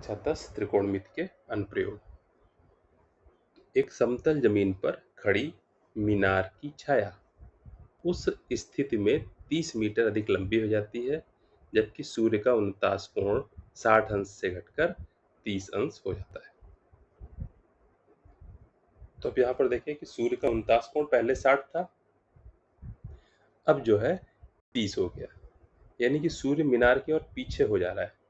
कक्षा 10 त्रिकोणमिति के अनुप्रयोग। एक समतल जमीन पर खड़ी मीनार की छाया उस स्थिति में 30 मीटर अधिक लंबी हो जाती है, जबकि सूर्य का उनतास कोण 60 अंश से घटकर 30 अंश हो जाता है। तो अब यहाँ पर देखें कि सूर्य का उनतास कोण पहले 60 था, अब जो है 30 हो गया, यानी कि सूर्य मीनार की ओर पीछे हो जा रहा है।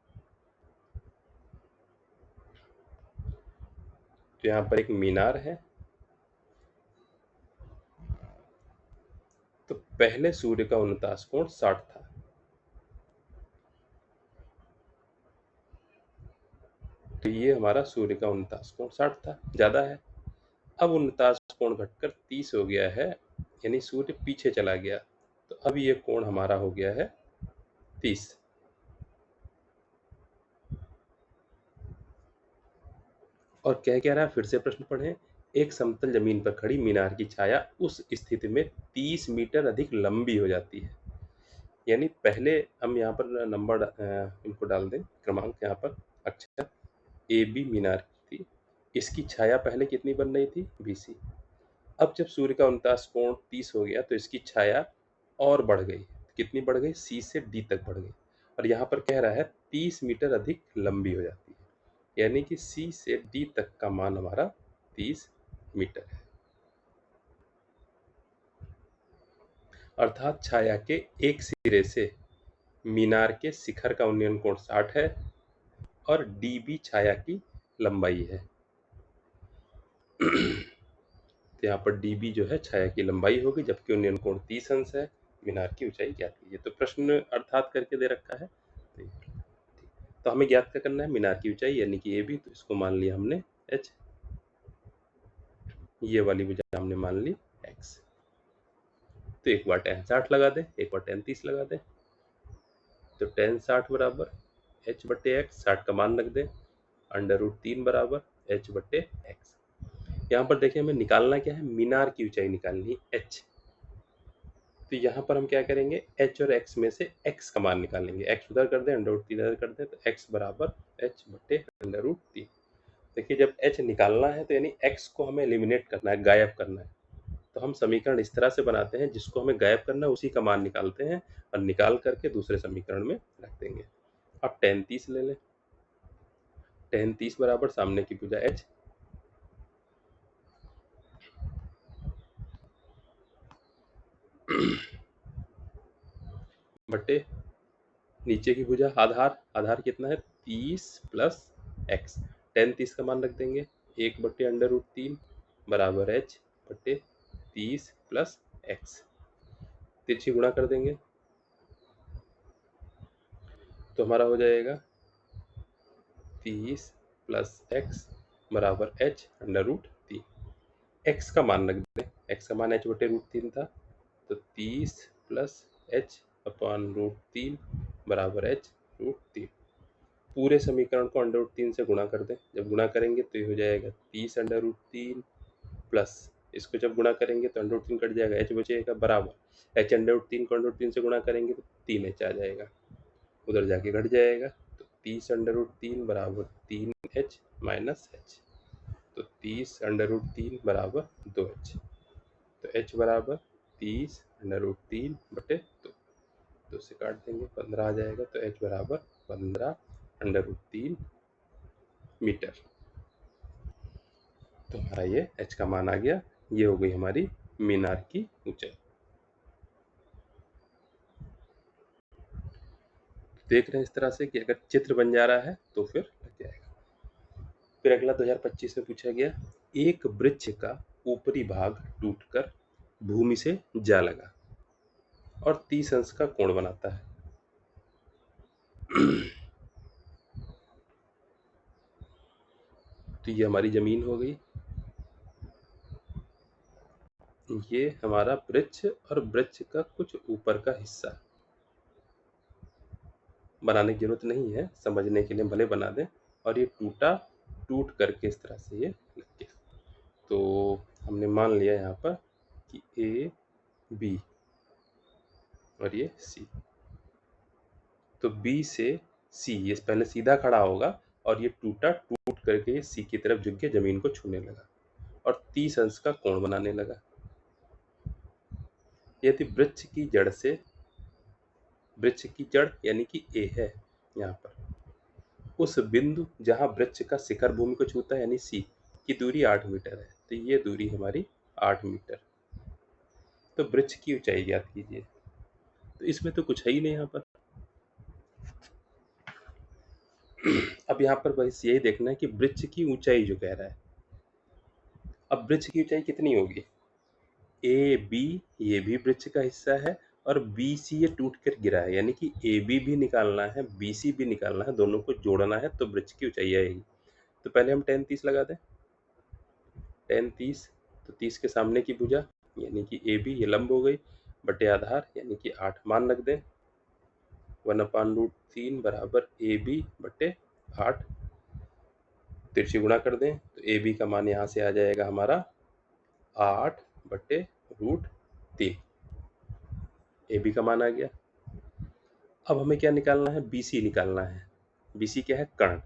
तो यहाँ पर एक मीनार है, तो पहले सूर्य का उनतास कोण 60 था, तो ये हमारा सूर्य का उनतास कोण 60 था, ज्यादा है। अब उनतास कोण घटकर 30 हो गया है, यानी सूर्य पीछे चला गया, तो अब ये कोण हमारा हो गया है 30। और क्या रहा है, फिर से प्रश्न पढ़ें। एक समतल जमीन पर खड़ी मीनार की छाया उस स्थिति में 30 मीटर अधिक लंबी हो जाती है, यानी पहले हम यहाँ पर नंबर इनको डाल दें, क्रमांक यहाँ पर अक्षर ए बी मीनार की थी, इसकी छाया पहले कितनी बन रही थी, BC। अब जब सूर्य का उनतास कोण 30 हो गया तो इसकी छाया और बढ़ गई, कितनी बढ़ गई, C से D तक बढ़ गई, और यहाँ पर कह रहा है 30 मीटर अधिक लंबी हो जाती है, यानी कि C से D तक का मान हमारा 30 मीटर है। अर्थात छाया के एक सिरे से मीनार के शिखर का उन्नयन कोण 60 है और DB छाया की लंबाई है। तो यहाँ पर DB जो है छाया की लंबाई होगी, जबकि उन्नयन कोण 30 अंश है। मीनार की ऊंचाई ज्ञात कीजिए। तो प्रश्न अर्थात करके दे रखा है, तो हमें ज्ञात क्या करना है, मीनार की ऊंचाई यानी कि AB, तो इसको मान लिया हमने H, ये वाली भुजा हमने मान ली X। तो एक बार tan 60 लगा दे, एक बार tan 30 लगा दे, तो tan 60 बराबर H बटे X, 60 का मान रख दे, √3 बराबर H बटे X। यहाँ पर देखिए हमें निकालना क्या है, मीनार की ऊंचाई निकालनी H। तो यहाँ पर हम क्या करेंगे, H और X में से X का मान निकालेंगे। X उधर कर दें, √3 इधर कर दें, तो X बराबर H बटे √3। देखिए जब H निकालना है तो यानी X को हमें एलिमिनेट करना है, गायब करना है। तो हम समीकरण इस तरह से बनाते हैं, जिसको हमें गायब करना है उसी का मान निकालते हैं और निकाल करके दूसरे समीकरण में रख देंगे। अब tan 30 ले लें, tan 30 बराबर सामने की भुजा H बटे नीचे की भुजा आधार, आधार कितना है 30 प्लस X। tan 30 का मान रख देंगे, 1 बटे √3 बराबर H बटे 30 प्लस X। तिरछी गुणा कर देंगे तो हमारा हो जाएगा 30 प्लस X बराबर H √3। X का मान रख दें, X का मान H बटे √3 था, तो 30 प्लस H अपॉन √3 बराबर H √3। पूरे समीकरण को √3 से गुणा कर दें, जब गुणा करेंगे तो ये हो जाएगा 30 √3 प्लस, इसको जब गुणा करेंगे तो √3 कट जाएगा, H बचेगा बराबर H √3 को √3 से गुणा करेंगे तो 3H आ जाएगा, उधर जाके घट जाएगा, तो 30 √3 बराबर 3H माइनस H, तो 30 √3 बराबर 2H, तो H बराबर 30 √3 बटे 2 से काट देंगे, 15 आ जाएगा, तो H बराबर 15 √3 मीटर। तो हमारा ये H का मान आ गया, ये हो गई हमारी मीनार की ऊंचाई। देख रहे हैं इस तरह से कि अगर चित्र बन जा रहा है तो फिर लग जाएगा। फिर अगला 2025 में पूछा गया, एक वृक्ष का ऊपरी भाग टूटकर भूमि से जा लगा और 30 अंश का कोण बनाता है। तो ये हमारी जमीन हो गई, ये हमारा वृक्ष, और वृक्ष का कुछ ऊपर का हिस्सा, बनाने की जरूरत नहीं है, समझने के लिए भले बना दें, और ये टूट करके इस तरह से ये लग गया। तो हमने मान लिया यहाँ पर कि A B और ये C, तो B से C, ये पहले सीधा खड़ा होगा और ये टूट करके ये सी की तरफ झुक के जमीन को छूने लगा और 30 अंश का कोण बनाने लगा। यदि वृक्ष की जड़ यानी कि ए है यहाँ पर, उस बिंदु जहां वृक्ष का शिखर भूमि को छूता है यानी सी की दूरी 8 मीटर है, तो ये दूरी हमारी 8 मीटर। तो वृक्ष की ऊंचाई ज्ञात कीजिए। तो इसमें तो कुछ है ही नहीं यहाँ पर। अब यहाँ पर बस यही देखना है कि वृक्ष की ऊंचाई जो कह रहा है, अब वृक्ष की ऊंचाई कितनी होगी? ए बी ये भी वृक्ष का हिस्सा है और बी सी ये टूट कर गिरा है, यानी कि ए बी भी निकालना है, बी सी भी निकालना है, दोनों को जोड़ना है तो वृक्ष की ऊंचाई आएगी। तो पहले हम 10 30 लगा दें। 10 30, तो 30 के सामने की भुजा यानी कि ए बी ये लंब हो गई, बटे आधार यानी कि 8 मान रख दें। 1/√3 बराबर ए बी बटे 8, तिरछी गुणा कर दें तो ए बी का मान यहाँ से आ जाएगा हमारा 8/√3। ए बी का मान आ गया। अब हमें क्या निकालना है? बी सी निकालना है। बी सी क्या है? कर्ण।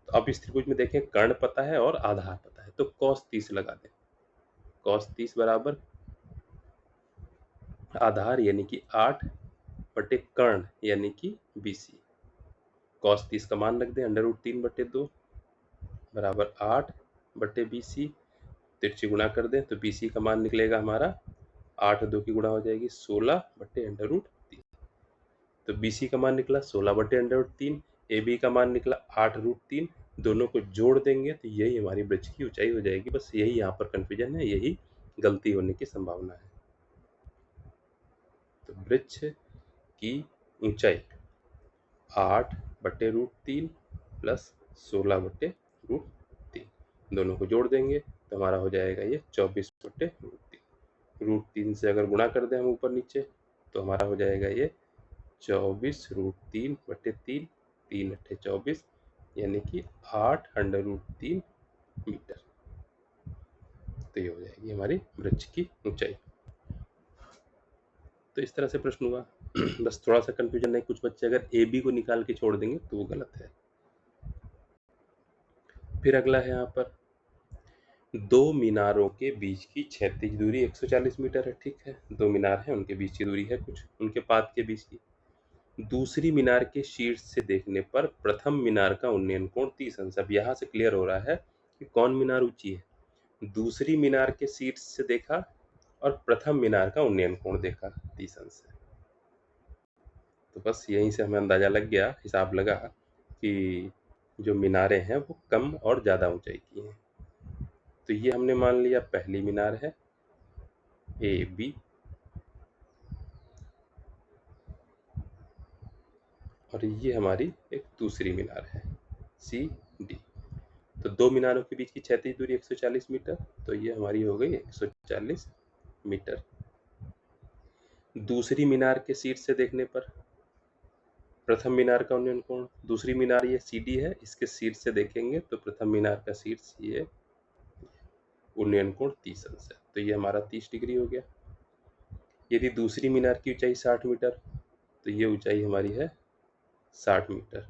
तो अब इस त्रिभुज में देखें, कर्ण पता है और आधार पता है, तो cos 30 लगा दें। cos 30 बराबर आधार यानी कि 8 बटे कर्ण यानी कि बी सी। cos 30 का मान रख दें, √3/2 बराबर 8 बटे बी सी। तिरछी गुणा कर दें तो बी सी का मान निकलेगा हमारा 8 2 की गुणा हो जाएगी 16 बटे √3। तो बी सी का मान निकला 16 बटे √3, ए बी का मान निकला 8√3। दोनों को जोड़ देंगे तो यही हमारी वृक्ष की ऊंचाई हो जाएगी। बस यही यहाँ पर कंफ्यूजन है, यही गलती होने की संभावना है। तो वृक्ष की ऊंचाई 8/√3 प्लस 16/√3, दोनों को जोड़ देंगे तो हमारा हो जाएगा ये 24/√3। √3 से अगर गुणा कर दें हम ऊपर नीचे तो हमारा हो जाएगा ये 24√3/3, 3 अट्ठे 24 यानी कि 8√3 मीटर। तो ये हो जाएगी हमारी वृक्ष की ऊंचाई। तो इस तरह से प्रश्न हुआ। बस थोड़ा सा कंफ्यूजन है, कुछ बच्चे अगर ए बी को निकाल के छोड़ देंगे तो वो गलत है। फिर अगला है यहाँ पर, दो मीनारों के बीच की क्षैतिज दूरी 140 मीटर है। ठीक है, दो मीनार हैं, उनके बीच की दूरी है कुछ, उनके पाद के बीच की। दूसरी मीनार के शीर्ष से देखने पर प्रथम मीनार का उन्नयन कोण 30 अंश। अब यहाँ से क्लियर हो रहा है कि कौन मीनार ऊंची है। दूसरी मीनार के शीर्ष से देखा और प्रथम मीनार का उन्नयन कोण देखा 30 अंश है। तो बस यहीं से हमें अंदाजा लग गया, हिसाब लगा कि जो मीनारें हैं वो कम और ज़्यादा ऊंचाई की हैं। तो ये हमने मान लिया पहली मीनार है ए बी, और ये हमारी एक दूसरी मीनार है सी डी। तो दो मीनारों के बीच की क्षैतिज दूरी 140 मीटर, तो ये हमारी हो गई 140 मीटर। दूसरी मीनार के शीर्ष से देखने पर प्रथम मीनार का उन्नयन कोण, दूसरी मीनार ये सी डी है, इसके शीर्ष से देखेंगे तो प्रथम मीनार का शीर्ष ये उन्नयन कोण 30 अंश है, तो ये हमारा 30 डिग्री हो गया। यदि दूसरी मीनार की ऊंचाई 60 मीटर, तो ये ऊंचाई हमारी है 60 मीटर।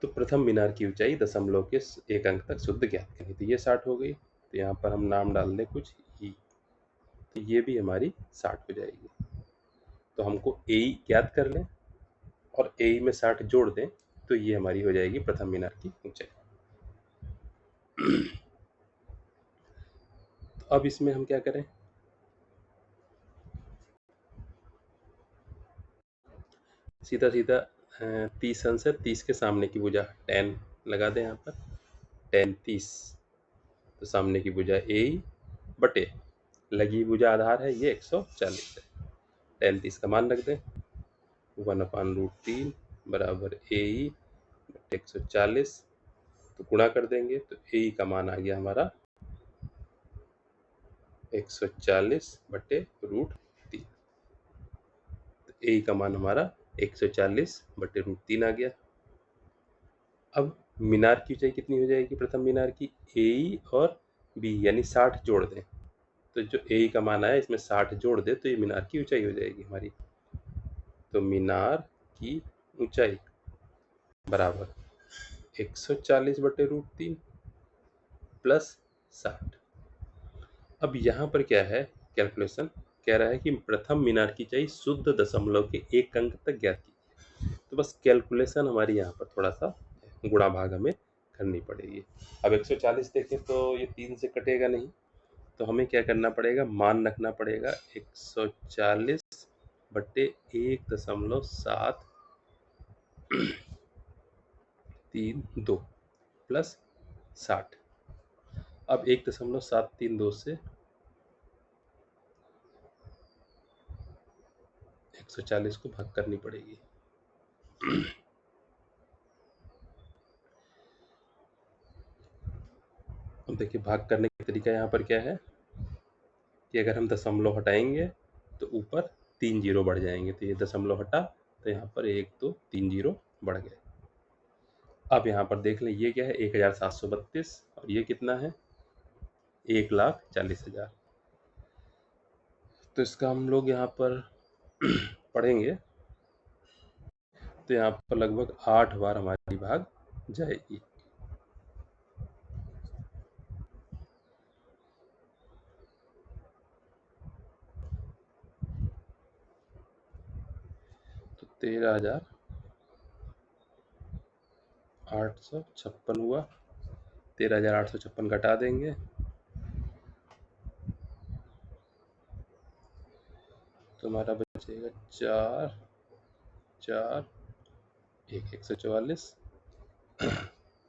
तो प्रथम मीनार की ऊंचाई दशमलव के एक अंक तक शुद्ध ज्ञात करनी, तो ये 60 हो गई। तो यहाँ पर हम नाम डाल दें कुछ ई, तो ये भी हमारी 60 हो जाएगी। तो हमको ए ज्ञात कर लें और ए में 60 जोड़ दें तो ये हमारी हो जाएगी प्रथम मीनार की ऊंचाई। तो अब इसमें हम क्या करें, सीधा सीधा 30 अंश है, 30 के सामने की भुजा 10 लगा दें यहाँ पर। 10 30, तो सामने की भुजा ए बटे लगी भुजा आधार है ये 140 है। 10 30 का मान रख दें, 1/√3 बराबर ए बटे 140, तो गुणा कर देंगे तो ए का मान आ गया हमारा 140/√3। तो ए का मान हमारा 140/√3 आ गया। अब मीनार की ऊंचाई कितनी हो जाएगी प्रथम मीनार की, ए और बी यानी 60 जोड़ दें, तो जो ए का मान आया इसमें 60 जोड़ दे तो ये मीनार की ऊंचाई हो जाएगी हमारी। तो मीनार की ऊंचाई बराबर 140/√3 प्लस 60। अब यहाँ पर क्या है, कैलकुलेशन कह रहा है कि प्रथम मीनार की ऊंचाई शुद्ध दशमलव के एक अंक तक ज्ञात कीजिए। तो बस कैलकुलेशन हमारी यहाँ पर थोड़ा सा गुणा भाग हमें करनी पड़ेगी। अब 140 देखें तो ये 3 से कटेगा नहीं, तो हमें क्या करना पड़ेगा, मान रखना पड़ेगा 140/1.732 प्लस 60। अब 1.732 से 140 को भाग करनी पड़ेगी। अब देखिए भाग करने का तरीका यहाँ पर क्या है कि अगर हम दशमलव हटाएंगे तो ऊपर 3 जीरो बढ़ जाएंगे, तो ये दशमलव हटा तो यहाँ पर 1 2 3 जीरो बढ़ गए। अब यहाँ पर देख लें ये क्या है 1732 और ये कितना है 1,40,000। तो इसका हम लोग यहाँ पर पढ़ेंगे तो यहाँ पर लगभग 8 बार हमारी भाग जाएगी। तो 13,856 हुआ, 13,856 घटा देंगे तो हमारा बचेगा 4 4 1 144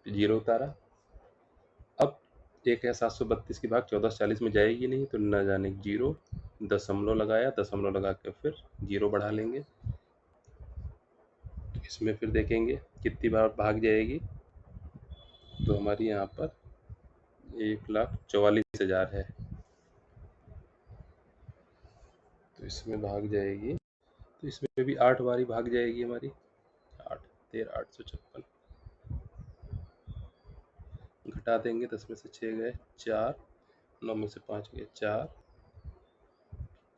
जीरो उतारा। अब 1,732 की भाग 1440 में जाएगी नहीं, तो न जाने जीरो, दशमलव लगाया, दशमलव लगा के फिर जीरो बढ़ा लेंगे। तो इसमें फिर देखेंगे कितनी बार भाग जाएगी, तो हमारी यहाँ पर 1,44,000 है, तो इसमें भाग जाएगी, तो इसमें भी 8 बारी भाग जाएगी हमारी। 8 13,856 घटा देंगे, 10 में से 6 गए 4, 9 में से 5 गए 4,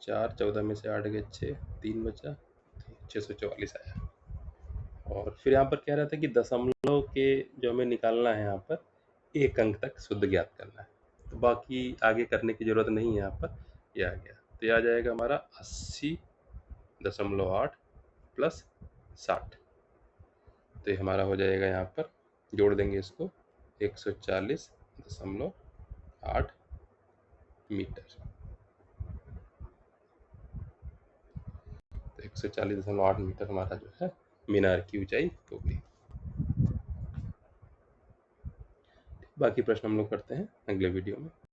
4 14 में से 8 गए 6, 3 बचा, 644 आया। और फिर यहाँ पर कह रहा था कि दशमलव के जो हमें निकालना है यहाँ पर एक अंक तक शुद्ध ज्ञात करना है, तो बाकी आगे करने की जरूरत नहीं है, यहाँ पर ये आ गया। तो ये आ जाएगा हमारा 80.8 प्लस 60। तो ये हमारा हो जाएगा, यहाँ पर जोड़ देंगे इसको 140.8 मीटर। तो 140.8 मीटर हमारा जो है मीनार की ऊंचाई होगी। बाकी प्रश्न हम लोग करते हैं अगले वीडियो में।